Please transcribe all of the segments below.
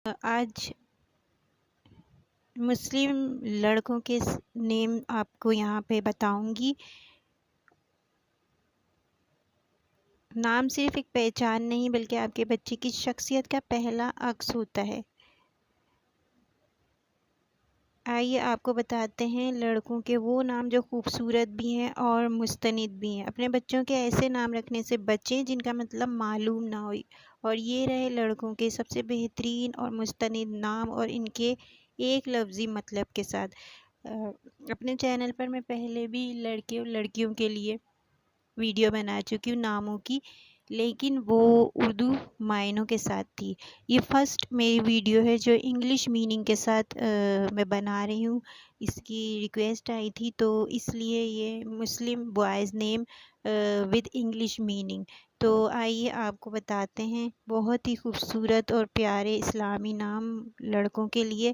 آج مسلم لڑکوں کے نیم آپ کو یہاں پہ بتاؤں گی۔ نام صرف ایک پہچان نہیں بلکہ آپ کے بچے کی شخصیت کا پہلا عکس ہوتا ہے۔ آئیے آپ کو بتاتے ہیں لڑکوں کے وہ نام جو خوبصورت بھی ہیں اور مستند بھی ہیں۔ اپنے بچوں کے ایسے نام رکھنے سے بچیں جن کا مطلب معلوم نہ ہو، اور یہ رہے لڑکوں کے سب سے بہترین اور مستند نام اور ان کے ایک لفظی مطلب کے ساتھ۔ اپنے چینل پر میں پہلے بھی لڑکے اور لڑکیوں کے لیے ویڈیو بنا چکی ہوں ناموں کی، لیکن وہ اردو معنوں کے ساتھ تھی۔ یہ فرسٹ میری ویڈیو ہے جو انگلش میننگ کے ساتھ میں بنا رہی ہوں۔ اس کی ریکویسٹ آئی تھی تو اس لیے یہ Muslim boys name with English meaning. تو آئیے آپ کو بتاتے ہیں بہت ہی خوبصورت اور پیارے اسلامی نام لڑکوں کے لیے۔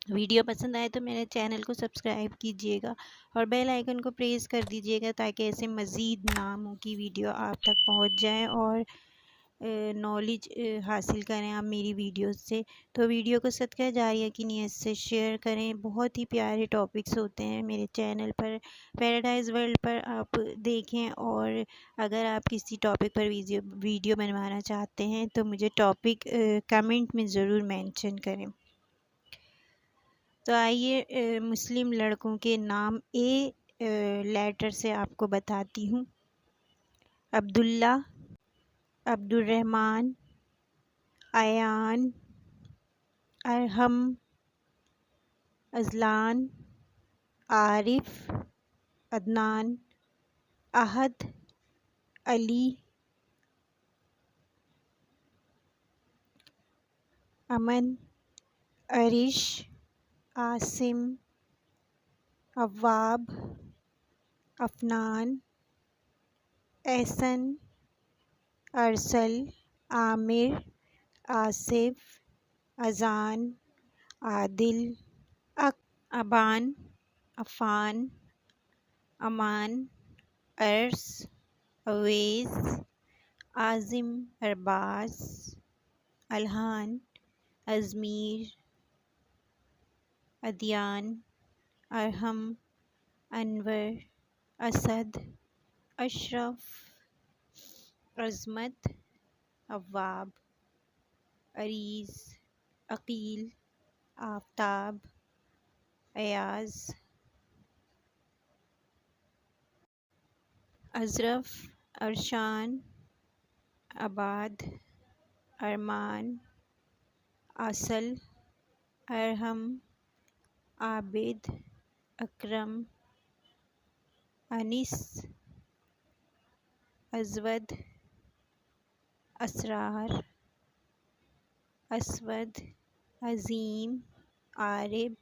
ویڈیو پسند آئے تو میرے چینل کو سبسکرائب کیجیے گا اور بیل آئیکن کو پریس کر دیجیے گا تاکہ ایسے مزید ناموں کی ویڈیو آپ تک پہنچ جائیں اور نالج حاصل کریں آپ میری ویڈیوز سے۔ تو ویڈیو کو صدقہ جاریہ کی نیت سے شیئر کریں۔ بہت ہی پیارے ٹاپکس ہوتے ہیں میرے چینل پر، پیراڈائز ورلڈ پر آپ دیکھیں، اور اگر آپ کسی ٹاپک پر ویڈیو بنوانا چاہتے ہیں تو مجھے ٹاپک کمنٹ میں ضرور مینشن کریں۔ تو آئیے مسلم لڑکوں کے نام لیٹر سے آپ کو بتاتی ہوں۔ عبداللہ، عبد الرحمن، ایان، ارحم، اذلان، عارف، عدنان، احد، علی، امن، عرش، عاصم، اواب، افنان، احسن، ارسل، عامر، آصف، اذان، عادل، ابان، عفان، امان، ارس، اویس، عازم، ارباز، الہان، ازمیر، ادیان، ارحم، انور، اسد، اشرف، عظمت، اواب، عریض، عقیل، آفتاب، ایاز، ازرف، ارشان، عباد، ارمان، اصل، ارحم، عابد، اکرم، انیس، ازود، اسرار، اسود، عظیم، عارب،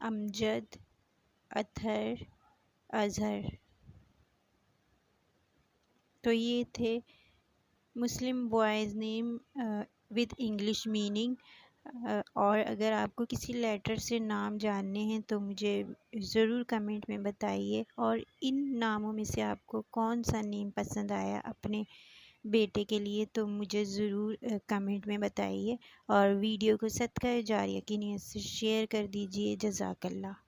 امجد، اطہر، اظہر۔ تو یہ تھے Muslim boys name with English meaning, اور اگر آپ کو کسی لیٹر سے نام جاننے ہیں تو مجھے ضرور کمنٹ میں بتائیے، اور ان ناموں میں سے آپ کو کون سا نیم پسند آیا اپنے بیٹے کے لیے تو مجھے ضرور کمنٹ میں بتائیے، اور ویڈیو کو صدقہ جاریہ کی نیت سے شیئر کر دیجیے۔ جزاک اللہ۔